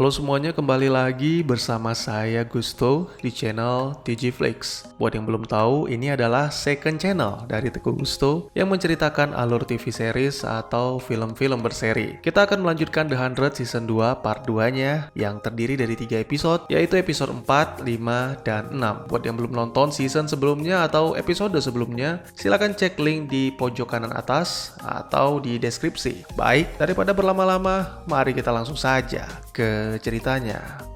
Halo semuanya, kembali lagi bersama saya Gusto di channel TG Flix. Buat yang belum tahu, ini adalah second channel dari Teguh Gusto yang menceritakan alur TV series atau film-film berseri. Kita akan melanjutkan The 100 season 2 part 2-nya yang terdiri dari 3 episode, yaitu episode 4, 5, dan 6. Buat yang belum nonton season sebelumnya atau episode sebelumnya, silahkan cek link di pojok kanan atas atau di deskripsi. Baik, daripada berlama-lama, mari kita langsung saja ke ceritanya.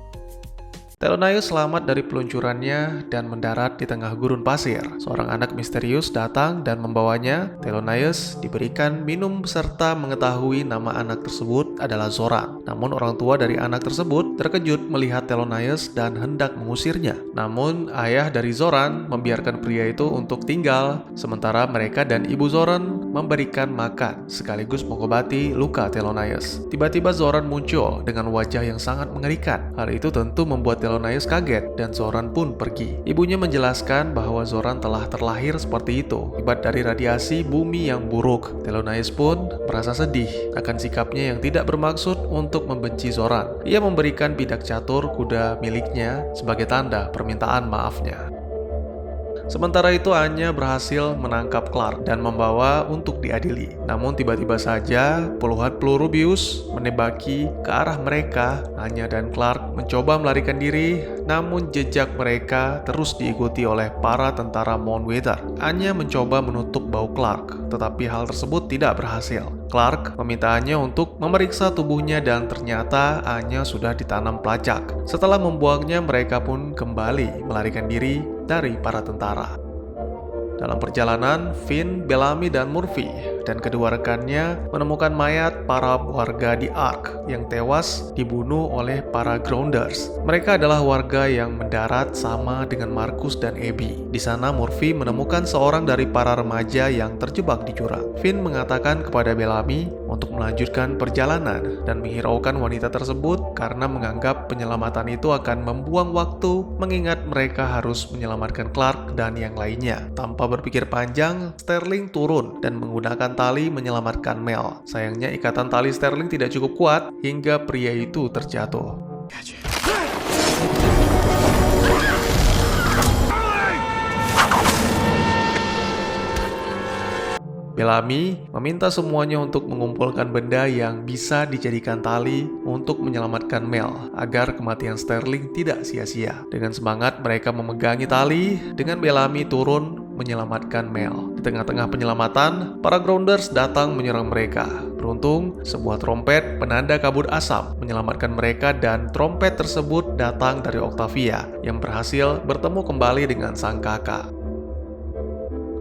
Thelonious selamat dari peluncurannya dan mendarat di tengah gurun pasir. Seorang anak misterius datang dan membawanya. Thelonious diberikan minum serta mengetahui nama anak tersebut adalah Zoran. Namun orang tua dari anak tersebut terkejut melihat Thelonious dan hendak mengusirnya. Namun ayah dari Zoran membiarkan pria itu untuk tinggal, sementara mereka dan ibu Zoran memberikan makan sekaligus mengobati luka Thelonious. Tiba-tiba Zoran muncul dengan wajah yang sangat mengerikan. Hal itu tentu membuat Thelonious kaget dan Zoran pun pergi. Ibunya menjelaskan bahwa Zoran telah terlahir seperti itu akibat dari radiasi bumi yang buruk. Thelonious pun merasa sedih akan sikapnya yang tidak bermaksud untuk membenci Zoran. Ia memberikan bidak catur kuda miliknya sebagai tanda permintaan maafnya. Sementara itu Anya berhasil menangkap Clark dan membawa untuk diadili. Namun tiba-tiba saja puluhan peluru bius menembaki ke arah mereka. Anya dan Clark mencoba melarikan diri, namun jejak mereka terus diikuti oleh para tentara Mount Weather. Anya mencoba menutup bau Clark, tetapi hal tersebut tidak berhasil. Clark meminta Anya untuk memeriksa tubuhnya dan ternyata Anya sudah ditanam pelacak. Setelah membuangnya, mereka pun kembali melarikan diri dari para tentara. Dalam perjalanan, Finn, Bellamy, dan Murphy dan kedua rekannya menemukan mayat para warga di Ark yang tewas dibunuh oleh para Grounders. Mereka adalah warga yang mendarat sama dengan Marcus dan Abby. Di sana Murphy menemukan seorang dari para remaja yang terjebak di jurang. Finn mengatakan kepada Bellamy untuk melanjutkan perjalanan dan menghiraukan wanita tersebut karena menganggap penyelamatan itu akan membuang waktu mengingat mereka harus menyelamatkan Clark dan yang lainnya. Tanpa berpikir panjang, Sterling turun dan menggunakan tali menyelamatkan Mel. Sayangnya ikatan tali Sterling tidak cukup kuat hingga pria itu terjatuh. Bellamy meminta semuanya untuk mengumpulkan benda yang bisa dijadikan tali untuk menyelamatkan Mel agar kematian Sterling tidak sia-sia. Dengan semangat mereka memegangi tali dengan Bellamy turun menyelamatkan Mel. Di tengah-tengah penyelamatan, para Grounders datang menyerang mereka. Beruntung, sebuah trompet penanda kabut asap menyelamatkan mereka dan trompet tersebut datang dari Octavia yang berhasil bertemu kembali dengan sang kakak.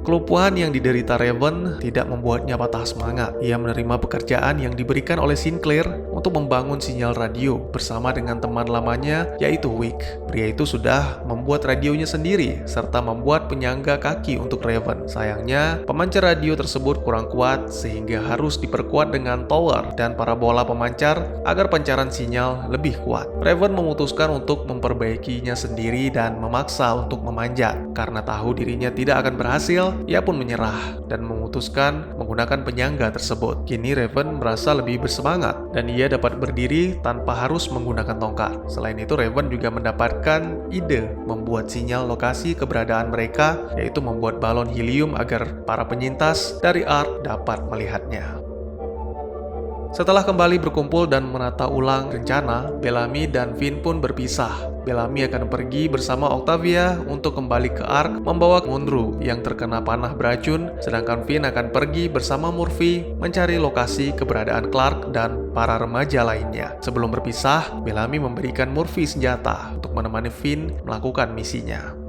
Kelumpuhan yang diderita Raven tidak membuatnya patah semangat. Ia menerima pekerjaan yang diberikan oleh Sinclair untuk membangun sinyal radio bersama dengan teman lamanya yaitu Wick. Pria itu sudah membuat radionya sendiri serta membuat penyangga kaki untuk Raven. Sayangnya, pemancar radio tersebut kurang kuat sehingga harus diperkuat dengan tower dan parabola pemancar agar pancaran sinyal lebih kuat. Raven memutuskan untuk memperbaikinya sendiri dan memaksa untuk memanjat. Karena tahu dirinya tidak akan berhasil, ia pun menyerah dan memutuskan menggunakan penyangga tersebut. Kini Raven merasa lebih bersemangat dan ia dapat berdiri tanpa harus menggunakan tongkat. Selain itu, Raven juga mendapatkan ide membuat sinyal lokasi keberadaan mereka, yaitu membuat balon helium agar para penyintas dari Ark dapat melihatnya. Setelah kembali berkumpul dan menata ulang rencana, Bellamy dan Finn pun berpisah. Bellamy akan pergi bersama Octavia untuk kembali ke Ark membawa Monroe yang terkena panah beracun, sedangkan Finn akan pergi bersama Murphy mencari lokasi keberadaan Clark dan para remaja lainnya. Sebelum berpisah, Bellamy memberikan Murphy senjata untuk menemani Finn melakukan misinya.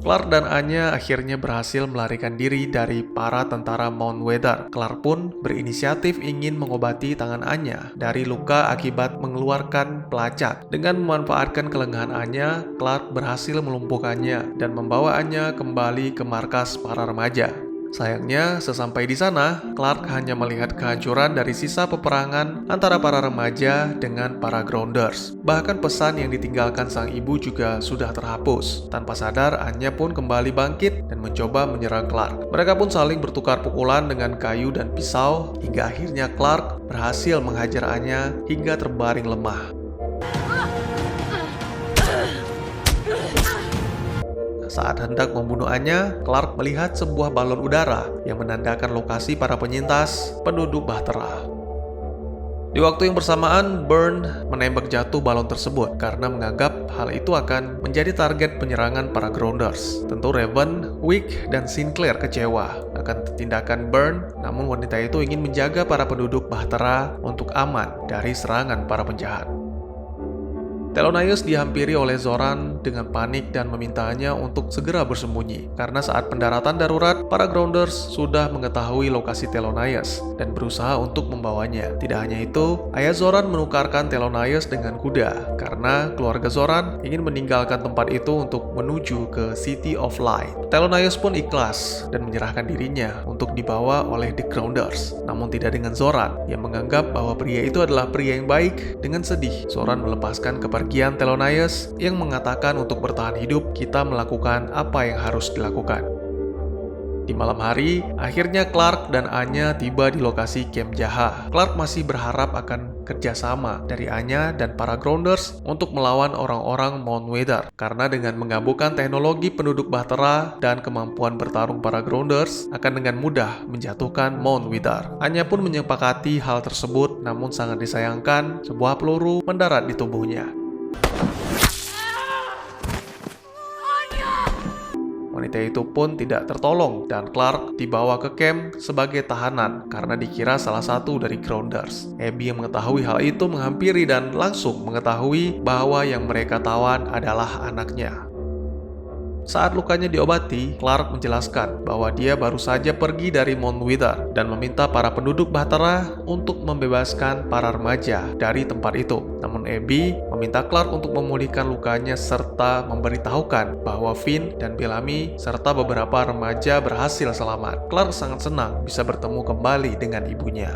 Clark dan Anya akhirnya berhasil melarikan diri dari para tentara Mount Weather. Clark pun berinisiatif ingin mengobati tangan Anya dari luka akibat mengeluarkan pelacak. Dengan memanfaatkan kelengahan Anya, Clark berhasil melumpuhkannya dan membawa Anya kembali ke markas para remaja. Sayangnya, sesampai di sana, Clark hanya melihat kehancuran dari sisa peperangan antara para remaja dengan para Grounders. Bahkan pesan yang ditinggalkan sang ibu juga sudah terhapus. Tanpa sadar, Anya pun kembali bangkit dan mencoba menyerang Clark. Mereka pun saling bertukar pukulan dengan kayu dan pisau, hingga akhirnya Clark berhasil menghajar Anya hingga terbaring lemah. Saat hendak membunuh Anya, Clark melihat sebuah balon udara yang menandakan lokasi para penyintas penduduk Bahtera. Di waktu yang bersamaan, Burn menembak jatuh balon tersebut karena menganggap hal itu akan menjadi target penyerangan para Grounders. Tentu Raven, Wick, dan Sinclair kecewa akan tindakan Burn, namun wanita itu ingin menjaga para penduduk Bahtera untuk aman dari serangan para penjahat. Thelonious dihampiri oleh Zoran dengan panik dan memintanya untuk segera bersembunyi. Karena saat pendaratan darurat, para Grounders sudah mengetahui lokasi Thelonious dan berusaha untuk membawanya. Tidak hanya itu, ayah Zoran menukarkan Thelonious dengan kuda karena keluarga Zoran ingin meninggalkan tempat itu untuk menuju ke City of Light. Thelonious pun ikhlas dan menyerahkan dirinya untuk dibawa oleh The Grounders. Namun tidak dengan Zoran yang menganggap bahwa pria itu adalah pria yang baik. Dengan sedih, Zoran melepaskan kepergian Thelonious yang mengatakan untuk bertahan hidup kita melakukan apa yang harus dilakukan. Di malam hari, akhirnya Clark dan Anya tiba di lokasi Camp Jaha. Clark masih berharap akan kerjasama dari Anya dan para Grounders untuk melawan orang-orang Mount Weather. Karena dengan menggabungkan teknologi penduduk Bahtera dan kemampuan bertarung para Grounders akan dengan mudah menjatuhkan Mount Weather. Anya pun menyepakati hal tersebut, namun sangat disayangkan sebuah peluru mendarat di tubuhnya. Wanita itu pun tidak tertolong dan Clark dibawa ke camp sebagai tahanan karena dikira salah satu dari Grounders. Abby yang mengetahui hal itu menghampiri dan langsung mengetahui bahwa yang mereka tawan adalah anaknya. Saat lukanya diobati, Clark menjelaskan bahwa dia baru saja pergi dari Mount Weather dan meminta para penduduk Bahtera untuk membebaskan para remaja dari tempat itu. Namun Abby meminta Clark untuk memulihkan lukanya serta memberitahukan bahwa Finn dan Bellamy serta beberapa remaja berhasil selamat. Clark sangat senang bisa bertemu kembali dengan ibunya.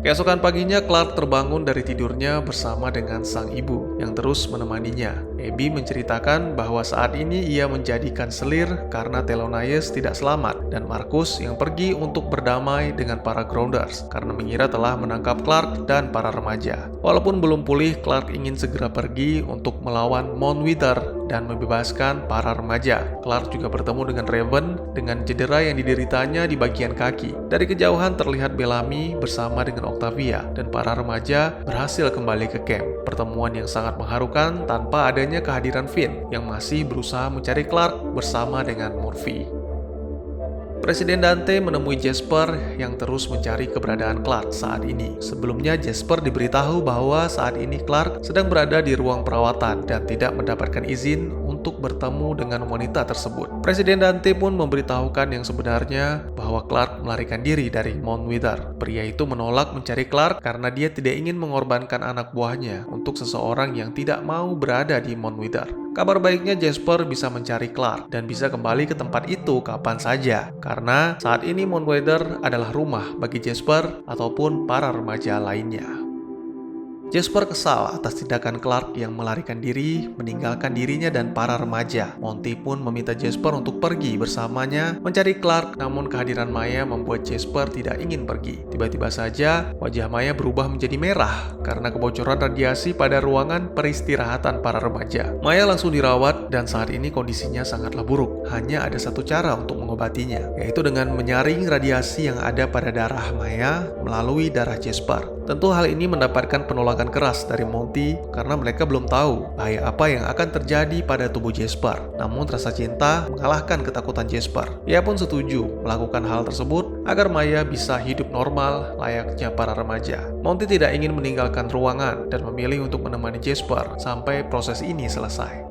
Keesokan paginya, Clark terbangun dari tidurnya bersama dengan sang ibu yang terus menemaninya. Abby menceritakan bahwa saat ini ia menjadikan selir karena Thelonious tidak selamat dan Marcus yang pergi untuk berdamai dengan para Grounders karena mengira telah menangkap Clark dan para remaja. Walaupun belum pulih, Clark ingin segera pergi untuk melawan Mount Weather dan membebaskan para remaja. Clark juga bertemu dengan Raven dengan cedera yang dideritanya di bagian kaki. Dari kejauhan terlihat Bellamy bersama dengan Octavia dan para remaja berhasil kembali ke camp. Pertemuan yang sangat mengharukan tanpa adanya kehadiran Finn yang masih berusaha mencari Clark bersama dengan Murphy. Presiden Dante menemui Jasper yang terus mencari keberadaan Clark saat ini. Sebelumnya Jasper diberitahu bahwa saat ini Clark sedang berada di ruang perawatan dan tidak mendapatkan izin untuk bertemu dengan wanita tersebut. Presiden Dante pun memberitahukan yang sebenarnya bahwa Clark melarikan diri dari Mount Weather. Pria itu menolak mencari Clark karena dia tidak ingin mengorbankan anak buahnya untuk seseorang yang tidak mau berada di Mount Weather. Kabar baiknya Jasper bisa mencari Clark dan bisa kembali ke tempat itu kapan saja karena saat ini Mount Weather adalah rumah bagi Jasper ataupun para remaja lainnya. Jasper kesal atas tindakan Clark yang melarikan diri, meninggalkan dirinya dan para remaja. Monty pun meminta Jasper untuk pergi bersamanya mencari Clark, namun kehadiran Maya membuat Jasper tidak ingin pergi. Tiba-tiba saja, wajah Maya berubah menjadi merah karena kebocoran radiasi pada ruangan peristirahatan para remaja. Maya langsung dirawat dan saat ini kondisinya sangatlah buruk. Hanya ada satu cara untuk mengobatinya, yaitu dengan menyaring radiasi yang ada pada darah Maya melalui darah Jasper. Tentu hal ini mendapatkan penolakan keras dari Monty karena mereka belum tahu bahaya apa yang akan terjadi pada tubuh Jasper. Namun rasa cinta mengalahkan ketakutan Jasper. Ia pun setuju melakukan hal tersebut agar Maya bisa hidup normal layaknya para remaja. Monty tidak ingin meninggalkan ruangan dan memilih untuk menemani Jasper sampai proses ini selesai.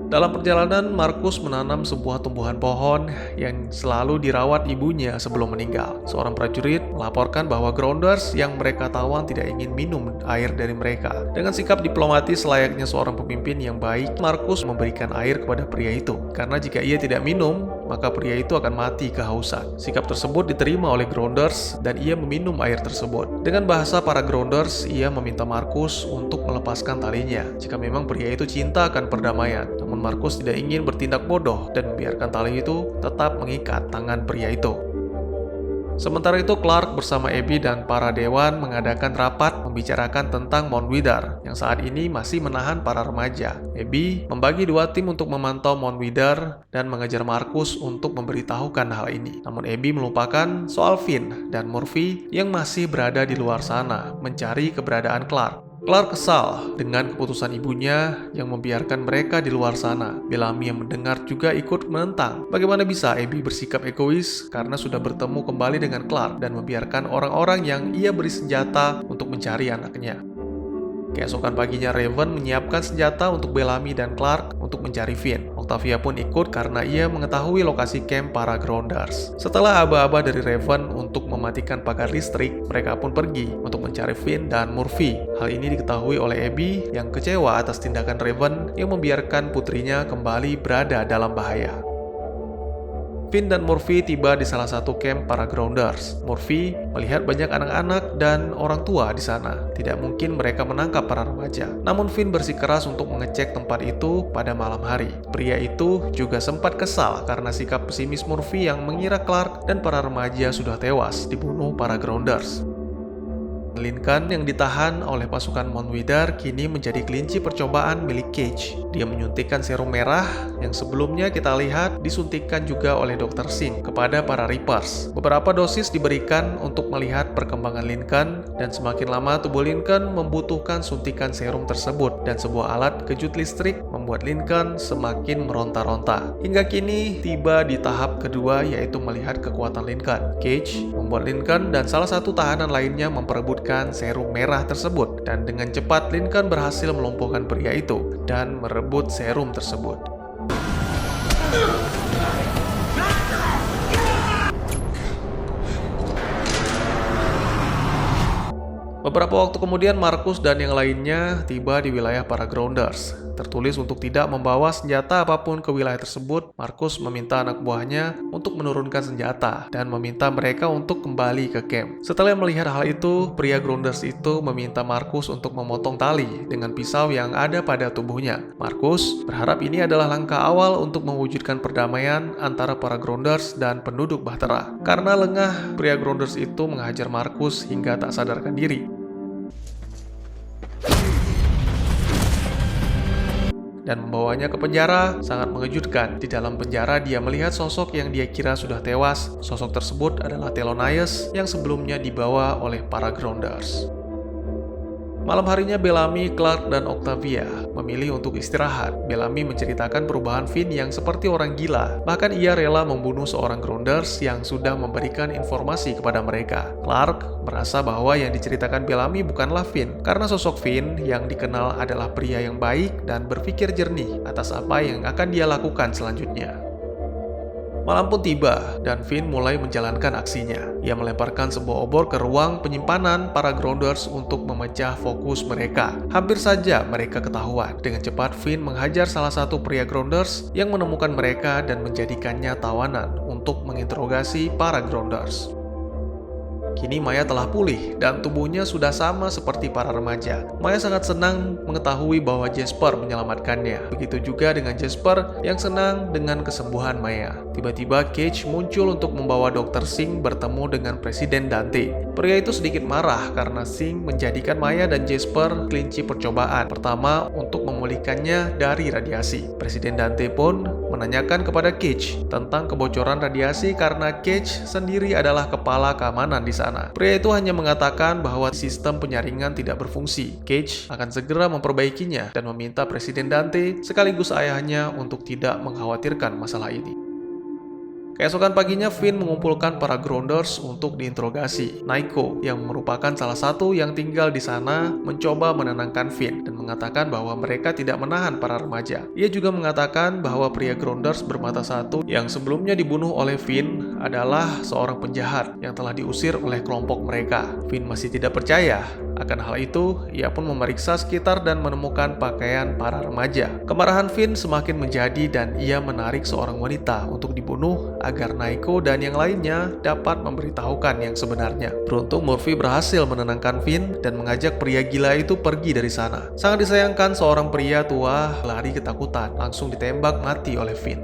Dalam perjalanan, Markus menanam sebuah tumbuhan pohon yang selalu dirawat ibunya sebelum meninggal. Seorang prajurit melaporkan bahwa Grounders yang mereka tawan tidak ingin minum air dari mereka. Dengan sikap diplomatis layaknya seorang pemimpin yang baik, Markus memberikan air kepada pria itu. Karena jika ia tidak minum, maka pria itu akan mati kehausan. Sikap tersebut diterima oleh Grounders dan ia meminum air tersebut. Dengan bahasa para Grounders, ia meminta Markus untuk melepaskan talinya jika memang pria itu cinta akan perdamaian. Namun Markus tidak ingin bertindak bodoh dan membiarkan tali itu tetap mengikat tangan pria itu. Sementara itu, Clark bersama Abby dan para dewan mengadakan rapat membicarakan tentang Mount Wither yang saat ini masih menahan para remaja. Abby membagi dua tim untuk memantau Mount Wither dan mengejar Markus untuk memberitahukan hal ini. Namun Abby melupakan soal Finn dan Murphy yang masih berada di luar sana mencari keberadaan Clark. Clark kesal dengan keputusan ibunya yang membiarkan mereka di luar sana. Bellamy yang mendengar juga ikut menentang. Bagaimana bisa Abby bersikap egois karena sudah bertemu kembali dengan Clark dan membiarkan orang-orang yang ia beri senjata untuk mencari anaknya. Keesokan paginya, Raven menyiapkan senjata untuk Bellamy dan Clark untuk mencari Finn. Octavia pun ikut karena ia mengetahui lokasi camp para Grounders. Setelah aba-aba dari Raven untuk mematikan pagar listrik, mereka pun pergi untuk mencari Finn dan Murphy. Hal ini diketahui oleh Abby yang kecewa atas tindakan Raven yang membiarkan putrinya kembali berada dalam bahaya. Finn dan Murphy tiba di salah satu camp para Grounders. Murphy melihat banyak anak-anak dan orang tua di sana. Tidak mungkin mereka menangkap para remaja. Namun Finn bersikeras untuk mengecek tempat itu pada malam hari. Pria itu juga sempat kesal karena sikap pesimis Murphy yang mengira Clark dan para remaja sudah tewas dibunuh para Grounders. Lincoln yang ditahan oleh pasukan Mount Wither kini menjadi kelinci percobaan milik Cage. Dia menyuntikkan serum merah yang sebelumnya kita lihat disuntikkan juga oleh Dr. Singh kepada para Reapers. Beberapa dosis diberikan untuk melihat perkembangan Lincoln dan semakin lama tubuh Lincoln membutuhkan suntikan serum tersebut dan sebuah alat kejut listrik membuat Lincoln semakin meronta-ronta. Hingga kini tiba di tahap kedua yaitu melihat kekuatan Lincoln. Cage membuat Lincoln dan salah satu tahanan lainnya memperebutkan serum merah tersebut dan dengan cepat Lincoln berhasil melumpuhkan pria itu dan merebut serum tersebut. Beberapa waktu kemudian Markus dan yang lainnya tiba di wilayah para Grounders. Tertulis untuk tidak membawa senjata apapun ke wilayah tersebut. Markus meminta anak buahnya untuk menurunkan senjata dan meminta mereka untuk kembali ke camp. Setelah melihat hal itu, pria Grounders itu meminta Markus untuk memotong tali dengan pisau yang ada pada tubuhnya. Markus berharap ini adalah langkah awal untuk mewujudkan perdamaian antara para Grounders dan penduduk Bahtera. Karena lengah, pria Grounders itu menghajar Markus hingga tak sadarkan diri dan membawanya ke penjara. Sangat mengejutkan. Di dalam penjara dia melihat sosok yang dia kira sudah tewas. Sosok tersebut adalah Thelonious yang sebelumnya dibawa oleh para Grounders. Malam harinya Bellamy, Clark, dan Octavia memilih untuk istirahat. Bellamy menceritakan perubahan Finn yang seperti orang gila. Bahkan ia rela membunuh seorang Grounders yang sudah memberikan informasi kepada mereka. Clark merasa bahwa yang diceritakan Bellamy bukanlah Finn, karena sosok Finn yang dikenal adalah pria yang baik dan berpikir jernih atas apa yang akan dia lakukan selanjutnya. Malam pun tiba dan Finn mulai menjalankan aksinya. Ia melemparkan sebuah obor ke ruang penyimpanan para Grounders untuk memecah fokus mereka. Hampir saja mereka ketahuan. Dengan cepat Finn menghajar salah satu pria Grounders yang menemukan mereka dan menjadikannya tawanan untuk menginterogasi para Grounders. Kini Maya telah pulih dan tubuhnya sudah sama seperti para remaja. Maya sangat senang mengetahui bahwa Jasper menyelamatkannya. Begitu juga dengan Jasper yang senang dengan kesembuhan Maya. Tiba-tiba Cage muncul untuk membawa Dr. Singh bertemu dengan Presiden Dante. Pria itu sedikit marah karena Singh menjadikan Maya dan Jasper kelinci percobaan pertama untuk memulihkannya dari radiasi. Presiden Dante pun menanyakan kepada Cage tentang kebocoran radiasi karena Cage sendiri adalah kepala keamanan di sana. Pria itu hanya mengatakan bahwa sistem penyaringan tidak berfungsi. Cage akan segera memperbaikinya dan meminta Presiden Dante sekaligus ayahnya untuk tidak mengkhawatirkan masalah ini. Keesokan paginya, Finn mengumpulkan para Grounders untuk diinterogasi. Naiko, yang merupakan salah satu yang tinggal di sana, mencoba menenangkan Finn dan mengatakan bahwa mereka tidak menahan para remaja. Ia juga mengatakan bahwa pria Grounders bermata satu yang sebelumnya dibunuh oleh Finn adalah seorang penjahat yang telah diusir oleh kelompok mereka. Finn masih tidak percaya. Akan hal itu, ia pun memeriksa sekitar dan menemukan pakaian para remaja. Kemarahan Finn semakin menjadi dan ia menarik seorang wanita untuk dibunuh agar Naiko dan yang lainnya dapat memberitahukan yang sebenarnya. Beruntung Murphy berhasil menenangkan Finn dan mengajak pria gila itu pergi dari sana. Sangat disayangkan seorang pria tua lari ketakutan, langsung ditembak mati oleh Finn.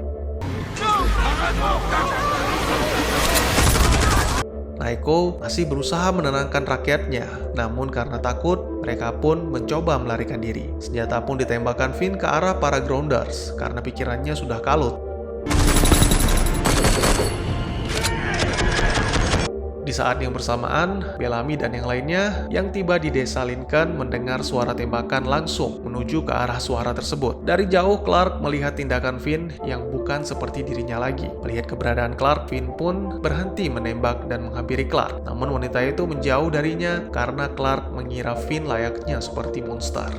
Naiko masih berusaha menenangkan rakyatnya, namun karena takut, mereka pun mencoba melarikan diri. Senjata pun ditembakkan Finn ke arah para Grounders karena pikirannya sudah kalut. Di saat yang bersamaan, Bellamy dan yang lainnya yang tiba di desa Lincoln mendengar suara tembakan langsung menuju ke arah suara tersebut. Dari jauh, Clark melihat tindakan Finn yang bukan seperti dirinya lagi. Melihat keberadaan Clark, Finn pun berhenti menembak dan menghampiri Clark. Namun wanita itu menjauh darinya karena Clark mengira Finn layaknya seperti monster.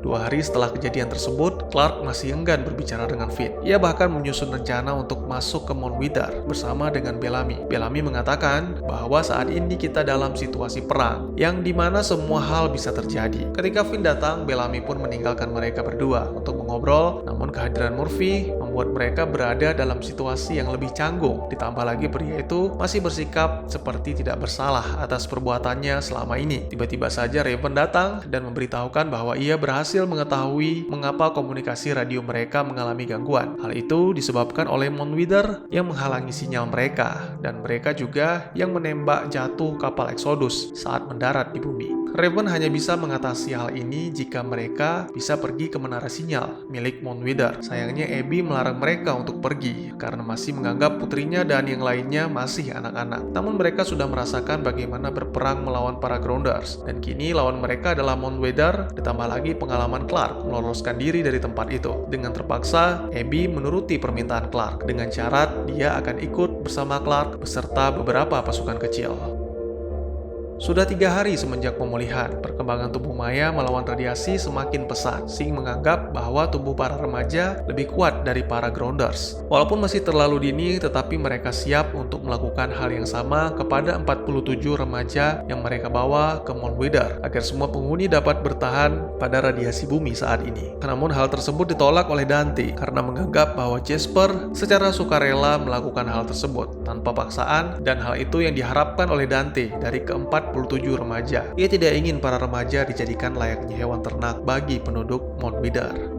2 hari setelah kejadian tersebut, Clark masih enggan berbicara dengan Finn. Ia bahkan menyusun rencana untuk masuk ke Mount Wither bersama dengan Bellamy. Bellamy mengatakan bahwa saat ini kita dalam situasi perang, yang dimana semua hal bisa terjadi. Ketika Finn datang, Bellamy pun meninggalkan mereka berdua untuk mengobrol, namun kehadiran Murphy membuat mereka berada dalam situasi yang lebih canggung. Ditambah lagi pria itu masih bersikap seperti tidak bersalah atas perbuatannya selama ini. Tiba-tiba saja Raven datang dan memberitahukan bahwa ia berhasil mengetahui mengapa komunikasi radio mereka mengalami gangguan. Hal itu disebabkan oleh Mount Wither yang menghalangi sinyal mereka, dan mereka juga yang menembak jatuh kapal Exodus saat mendarat di bumi. Raven hanya bisa mengatasi hal ini jika mereka bisa pergi ke menara sinyal milik Mount Wither. Sayangnya Abby melarang mereka untuk pergi karena masih menganggap putrinya dan yang lainnya masih anak-anak. Namun mereka sudah merasakan bagaimana berperang melawan para Grounders, dan kini lawan mereka adalah Mount Wither, ditambah lagi pengalaman Clark meloloskan diri dari tempat itu. Dengan terpaksa, Abby menuruti permintaan Clark dengan syarat dia akan ikut bersama Clark beserta beberapa pasukan kecil. Sudah 3 hari semenjak pemulihan, perkembangan tubuh Maya melawan radiasi semakin pesat. Singh menganggap bahwa tubuh para remaja lebih kuat dari para Grounders. Walaupun masih terlalu dini, tetapi mereka siap untuk melakukan hal yang sama kepada 47 remaja yang mereka bawa ke Mount Wither, agar semua penghuni dapat bertahan pada radiasi bumi saat ini. Namun hal tersebut ditolak oleh Dante karena menganggap bahwa Jasper secara sukarela melakukan hal tersebut tanpa paksaan, dan hal itu yang diharapkan oleh Dante dari ke-47 remaja. Ia tidak ingin para remaja dijadikan layaknya hewan ternak bagi penduduk Mount Wither.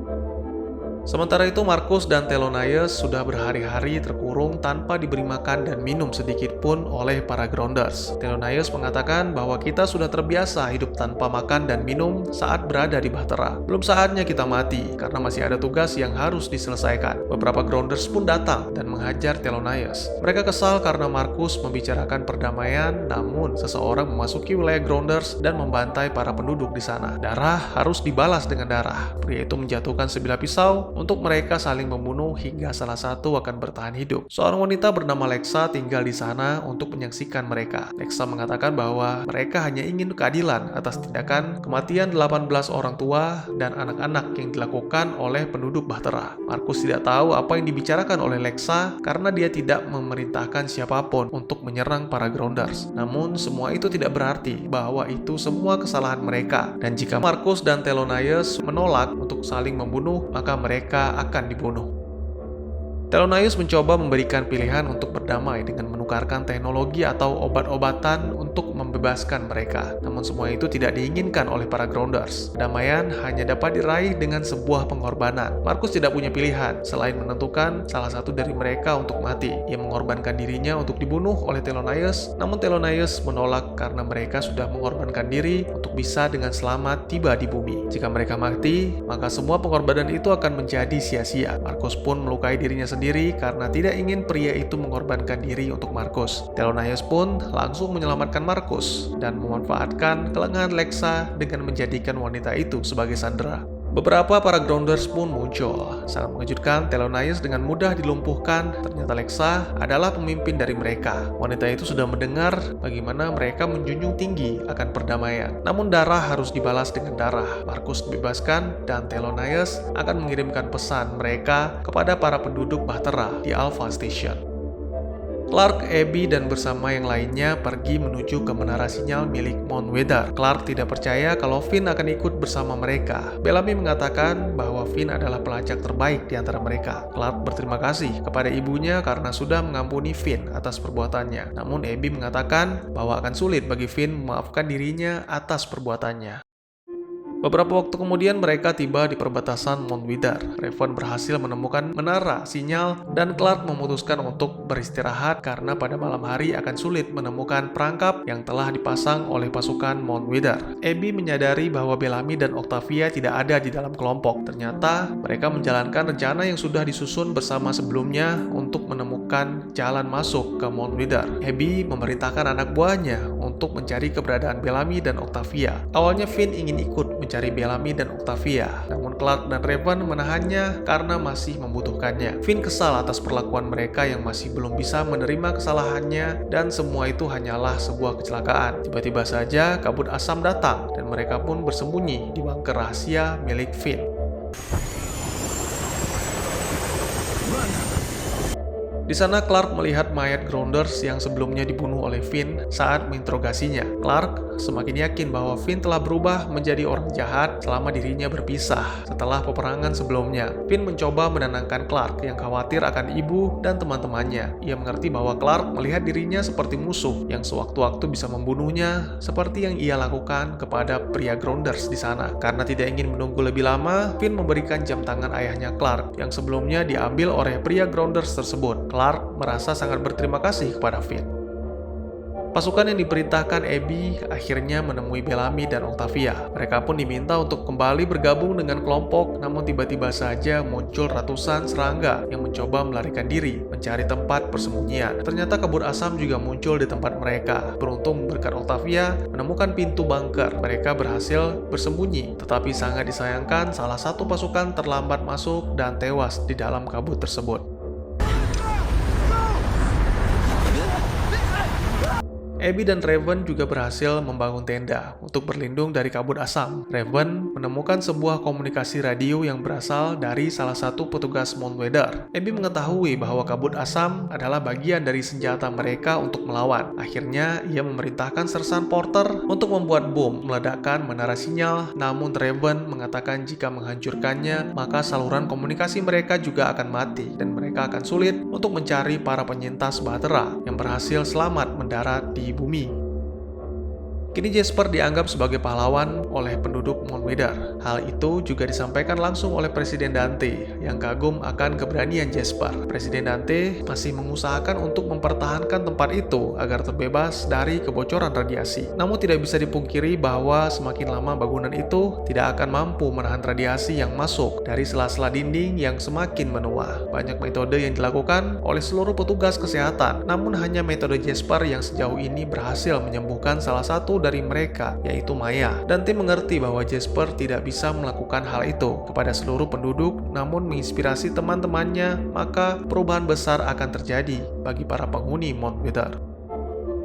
Sementara itu, Marcus dan Thelonious sudah berhari-hari terkurung tanpa diberi makan dan minum sedikit pun oleh para Grounders. Thelonious mengatakan bahwa kita sudah terbiasa hidup tanpa makan dan minum saat berada di Bahtera. Belum saatnya kita mati, karena masih ada tugas yang harus diselesaikan. Beberapa Grounders pun datang dan menghajar Thelonious. Mereka kesal karena Marcus membicarakan perdamaian, namun seseorang memasuki wilayah Grounders dan membantai para penduduk di sana. Darah harus dibalas dengan darah. Pria itu menjatuhkan sebilah pisau untuk mereka saling membunuh hingga salah satu akan bertahan hidup. Seorang wanita bernama Lexa tinggal di sana untuk menyaksikan mereka. Lexa mengatakan bahwa mereka hanya ingin keadilan atas tindakan kematian 18 orang tua dan anak-anak yang dilakukan oleh penduduk Bahtera. Marcus tidak tahu apa yang dibicarakan oleh Lexa karena dia tidak memerintahkan siapapun untuk menyerang para Grounders. Namun semua itu tidak berarti bahwa itu semua kesalahan mereka, dan jika Marcus dan Thelonious menolak untuk saling membunuh, maka mereka akan dibunuh. Thelonious mencoba memberikan pilihan untuk berdamai dengan menukarkan teknologi atau obat-obatan untuk membebaskan mereka. Namun semua itu tidak diinginkan oleh para Grounders. Perdamaian hanya dapat diraih dengan sebuah pengorbanan. Marcus tidak punya pilihan selain menentukan salah satu dari mereka untuk mati. Ia mengorbankan dirinya untuk dibunuh oleh Thelonious, namun Thelonious menolak karena mereka sudah mengorbankan diri untuk bisa dengan selamat tiba di bumi. Jika mereka mati, maka semua pengorbanan itu akan menjadi sia-sia. Marcus pun melukai dirinya sendiri karena tidak ingin pria itu mengorbankan diri untuk Marcus. Thelonious pun langsung menyelamatkan Marcus dan memanfaatkan kelengahan Lexa dengan menjadikan wanita itu sebagai sandera. Beberapa para Grounders pun muncul. Sangat mengejutkan, Thelonious dengan mudah dilumpuhkan. Ternyata Lexa adalah pemimpin dari mereka. Wanita itu sudah mendengar bagaimana mereka menjunjung tinggi akan perdamaian. Namun darah harus dibalas dengan darah. Marcus dibebaskan dan Thelonious akan mengirimkan pesan mereka kepada para penduduk Bahtera di Alpha Station. Clark, Abby, dan bersama yang lainnya pergi menuju ke menara sinyal milik Mount Weather. Clark tidak percaya kalau Finn akan ikut bersama mereka. Bellamy mengatakan bahwa Finn adalah pelacak terbaik di antara mereka. Clark berterima kasih kepada ibunya karena sudah mengampuni Finn atas perbuatannya. Namun Abby mengatakan bahwa akan sulit bagi Finn memaafkan dirinya atas perbuatannya. Beberapa waktu kemudian mereka tiba di perbatasan Mount Weather. Raven berhasil menemukan menara sinyal dan Clark memutuskan untuk beristirahat karena pada malam hari akan sulit menemukan perangkap yang telah dipasang oleh pasukan Mount Weather. Abby menyadari bahwa Bellamy dan Octavia tidak ada di dalam kelompok. Ternyata mereka menjalankan rencana yang sudah disusun bersama sebelumnya untuk menemukan jalan masuk ke Mount Weather. Abby memerintahkan anak buahnya untuk mencari keberadaan Bellamy dan Octavia. Awalnya Finn ingin ikut mencari Bellamy dan Octavia, namun Clark dan Raven menahannya karena masih membutuhkannya. Finn kesal atas perlakuan mereka yang masih belum bisa menerima kesalahannya dan semua itu hanyalah sebuah kecelakaan. Tiba-tiba saja kabut asam datang dan mereka pun bersembunyi di bunker rahasia milik Finn. Di sana Clark melihat mayat Grounders yang sebelumnya dibunuh oleh Finn saat menginterogasinya. Clark semakin yakin bahwa Finn telah berubah menjadi orang jahat selama dirinya berpisah setelah peperangan sebelumnya. Finn mencoba menenangkan Clark yang khawatir akan ibu dan teman-temannya. Ia mengerti bahwa Clark melihat dirinya seperti musuh yang sewaktu-waktu bisa membunuhnya seperti yang ia lakukan kepada pria Grounders di sana. Karena tidak ingin menunggu lebih lama, Finn memberikan jam tangan ayahnya Clark yang sebelumnya diambil oleh pria Grounders tersebut. Clark merasa sangat berterima kasih kepada Finn. Pasukan yang diperintahkan Abby akhirnya menemui Bellamy dan Octavia. Mereka pun diminta untuk kembali bergabung dengan kelompok, namun tiba-tiba saja muncul ratusan serangga yang mencoba melarikan diri, mencari tempat persembunyian. Ternyata kabut asam juga muncul di tempat mereka. Beruntung berkat Octavia menemukan pintu bunker, mereka berhasil bersembunyi. Tetapi sangat disayangkan, salah satu pasukan terlambat masuk dan tewas di dalam kabut tersebut. Abby dan Raven juga berhasil membangun tenda untuk berlindung dari kabut asam. Raven menemukan sebuah komunikasi radio yang berasal dari salah satu petugas Mount Weather. Abby mengetahui bahwa kabut asam adalah bagian dari senjata mereka untuk melawan. Akhirnya, ia memerintahkan Sersan Porter untuk membuat bom meledakkan menara sinyal, namun Raven mengatakan jika menghancurkannya, maka saluran komunikasi mereka juga akan mati dan mereka akan sulit untuk mencari para penyintas Bahtera yang berhasil selamat mendarat di bumi. Kini Jasper dianggap sebagai pahlawan oleh penduduk Mount Weather. Hal itu juga disampaikan langsung oleh Presiden Dante yang kagum akan keberanian Jasper. Presiden Dante masih mengusahakan untuk mempertahankan tempat itu agar terbebas dari kebocoran radiasi. Namun tidak bisa dipungkiri bahwa semakin lama bangunan itu tidak akan mampu menahan radiasi yang masuk dari sela-sela dinding yang semakin menua. Banyak metode yang dilakukan oleh seluruh petugas kesehatan, namun hanya metode Jasper yang sejauh ini berhasil menyembuhkan salah satu dari mereka, yaitu Maya. Dante mengerti bahwa Jasper tidak bisa melakukan hal itu kepada seluruh penduduk, namun menginspirasi teman-temannya, maka perubahan besar akan terjadi bagi para penghuni Mount Weather.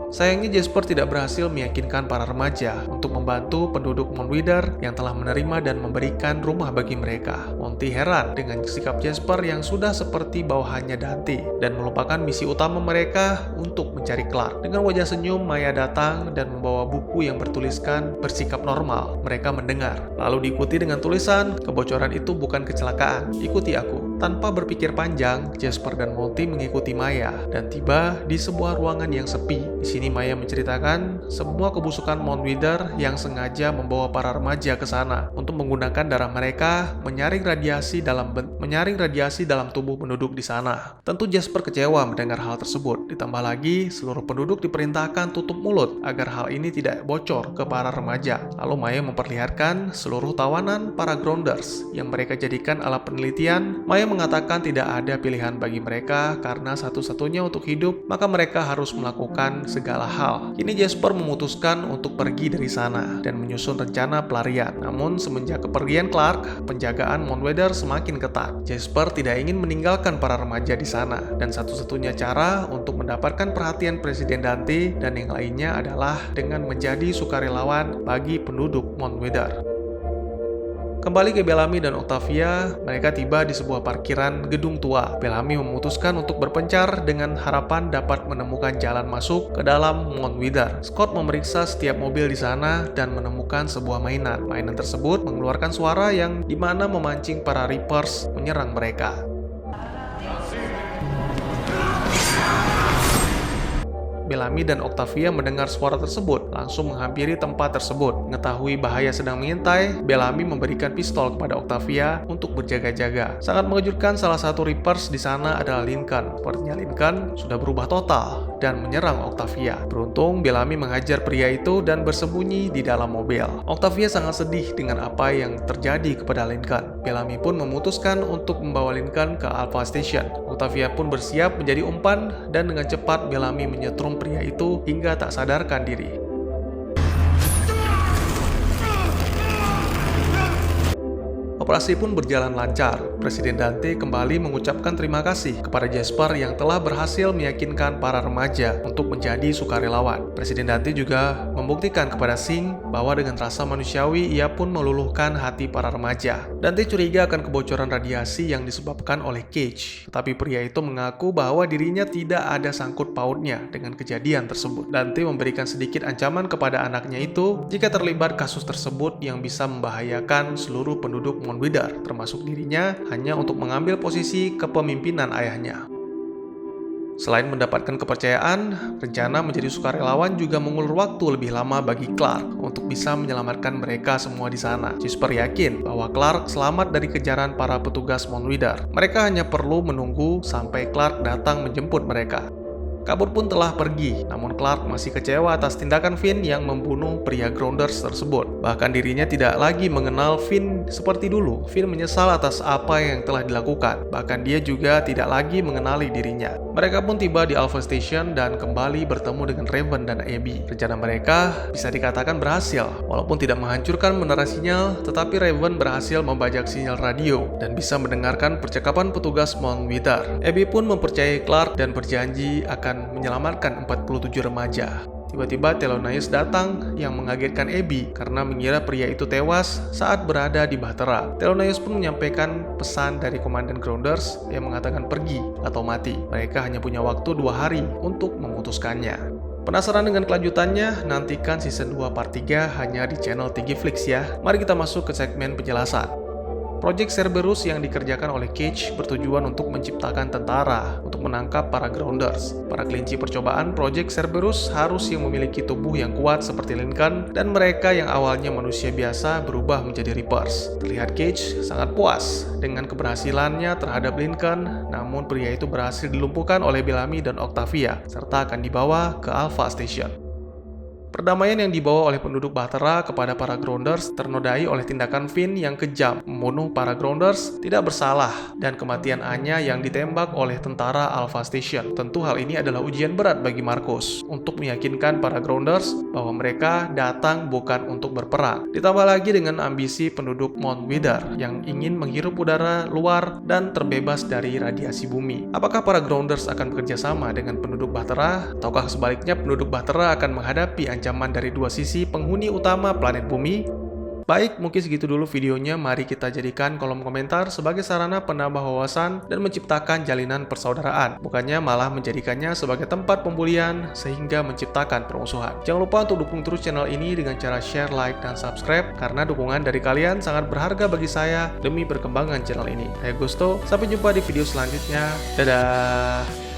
Sayangnya Jasper tidak berhasil meyakinkan para remaja untuk membantu penduduk Mount Weather yang telah menerima dan memberikan rumah bagi mereka. Monty heran dengan sikap Jasper yang sudah seperti bawahannya Dante dan melupakan misi utama mereka untuk mencari Clark. Dengan wajah senyum, Maya datang dan membawa buku yang bertuliskan bersikap normal. Mereka mendengar, lalu diikuti dengan tulisan, kebocoran itu bukan kecelakaan, ikuti aku. Tanpa berpikir panjang, Jasper dan Monty mengikuti Maya dan tiba di sebuah ruangan yang sepi. Di sini Maya menceritakan semua kebusukan Mount Weather yang sengaja membawa para remaja ke sana untuk menggunakan darah mereka menyaring radiasi dalam tubuh penduduk di sana. Tentu Jasper kecewa mendengar hal tersebut. Ditambah lagi, seluruh penduduk diperintahkan tutup mulut agar hal ini tidak bocor ke para remaja. Lalu Maya memperlihatkan seluruh tawanan para Grounders yang mereka jadikan alat penelitian. Maya mengatakan tidak ada pilihan bagi mereka karena satu-satunya untuk hidup, maka mereka harus melakukan segala hal. Kini Jasper memutuskan untuk pergi dari sana dan menyusun rencana pelarian. Namun semenjak kepergian Clark, penjagaan Mountweather semakin ketat. Jasper tidak ingin meninggalkan para remaja di sana, dan satu-satunya cara untuk mendapatkan perhatian Presiden Dante dan yang lainnya adalah dengan menjadi sukarelawan bagi penduduk Mountweather. Kembali ke Bellamy dan Octavia, mereka tiba di sebuah parkiran gedung tua. Bellamy memutuskan untuk berpencar dengan harapan dapat menemukan jalan masuk ke dalam Mountweather. Scott memeriksa setiap mobil di sana dan menemukan sebuah mainan. Mainan tersebut mengeluarkan suara yang dimana memancing para Reapers menyerang mereka. Bellamy dan Octavia mendengar suara tersebut, langsung menghampiri tempat tersebut. Mengetahui bahaya sedang mengintai, Bellamy memberikan pistol kepada Octavia untuk berjaga-jaga. Sangat mengejutkan, salah satu Reapers di sana adalah Lincoln. Sepertinya Lincoln sudah berubah total dan menyerang Octavia. Beruntung, Bellamy menghajar pria itu dan bersembunyi di dalam mobil. Octavia sangat sedih dengan apa yang terjadi kepada Lincoln. Bellamy pun memutuskan untuk membawa Lincoln ke Alpha Station. Octavia pun bersiap menjadi umpan dan dengan cepat Bellamy menyetrum pria itu hingga tak sadarkan diri. Operasi pun berjalan lancar. Presiden Dante kembali mengucapkan terima kasih kepada Jasper yang telah berhasil meyakinkan para remaja untuk menjadi sukarelawan. Presiden Dante juga membuktikan kepada Singh bahwa dengan rasa manusiawi ia pun meluluhkan hati para remaja. Dante curiga akan kebocoran radiasi yang disebabkan oleh Cage, tetapi pria itu mengaku bahwa dirinya tidak ada sangkut pautnya dengan kejadian tersebut. Dante memberikan sedikit ancaman kepada anaknya itu jika terlibat kasus tersebut yang bisa membahayakan seluruh penduduk Mountweather, termasuk dirinya, hanya untuk mengambil posisi kepemimpinan ayahnya. Selain mendapatkan kepercayaan, rencana menjadi sukarelawan juga mengulur waktu lebih lama bagi Clark untuk bisa menyelamatkan mereka semua di sana. Jasper yakin bahwa Clark selamat dari kejaran para petugas Mountweather. Mereka hanya perlu menunggu sampai Clark datang menjemput mereka. Kabur pun telah pergi, namun Clark masih kecewa atas tindakan Finn yang membunuh pria Grounders tersebut. Bahkan dirinya tidak lagi mengenal Finn seperti dulu. Finn menyesal atas apa yang telah dilakukan. Bahkan dia juga tidak lagi mengenali dirinya. Mereka pun tiba di Alpha Station dan kembali bertemu dengan Raven dan Abby. Rencana mereka bisa dikatakan berhasil. Walaupun tidak menghancurkan menara sinyal, tetapi Raven berhasil membajak sinyal radio dan bisa mendengarkan percakapan petugas Mountweather. Abby pun mempercayai Clark dan berjanji akan menyelamatkan 47 remaja. Tiba-tiba Thelonious datang yang mengagetkan Abby karena mengira pria itu tewas saat berada di Bahtera. Thelonious pun menyampaikan pesan dari Komandan Grounders yang mengatakan pergi atau mati. Mereka hanya punya waktu 2 hari untuk memutuskannya. Penasaran dengan kelanjutannya? Nantikan season 2 part 3 hanya di channel Tigiflix ya. Mari kita masuk ke segmen penjelasan. Project Cerberus yang dikerjakan oleh Cage bertujuan untuk menciptakan tentara untuk menangkap para Grounders. Para kelinci percobaan Project Cerberus harus yang memiliki tubuh yang kuat seperti Lincoln, dan mereka yang awalnya manusia biasa berubah menjadi Reapers. Terlihat Cage sangat puas dengan keberhasilannya terhadap Lincoln, namun pria itu berhasil dilumpuhkan oleh Bellamy dan Octavia, serta akan dibawa ke Alpha Station. Perdamaian yang dibawa oleh penduduk Bahtera kepada para Grounders ternodai oleh tindakan Finn yang kejam, membunuh para Grounders tidak bersalah, dan kematian Anya yang ditembak oleh tentara Alpha Station. Tentu hal ini adalah ujian berat bagi Marcus untuk meyakinkan para Grounders bahwa mereka datang bukan untuk berperang. Ditambah lagi dengan ambisi penduduk Mountweather yang ingin menghirup udara luar dan terbebas dari radiasi bumi. Apakah para Grounders akan bekerja sama dengan penduduk Bahtera, ataukah sebaliknya penduduk Bahtera akan menghadapi ancaman dari dua sisi penghuni utama planet bumi? Baik, mungkin segitu dulu videonya. Mari kita jadikan kolom komentar sebagai sarana penambah wawasan dan menciptakan jalinan persaudaraan, bukannya malah menjadikannya sebagai tempat pembulian sehingga menciptakan permusuhan. Jangan lupa untuk dukung terus channel ini dengan cara share, like, dan subscribe, karena dukungan dari kalian sangat berharga bagi saya demi perkembangan channel ini. Saya Gusto, sampai jumpa di video selanjutnya. Dadah!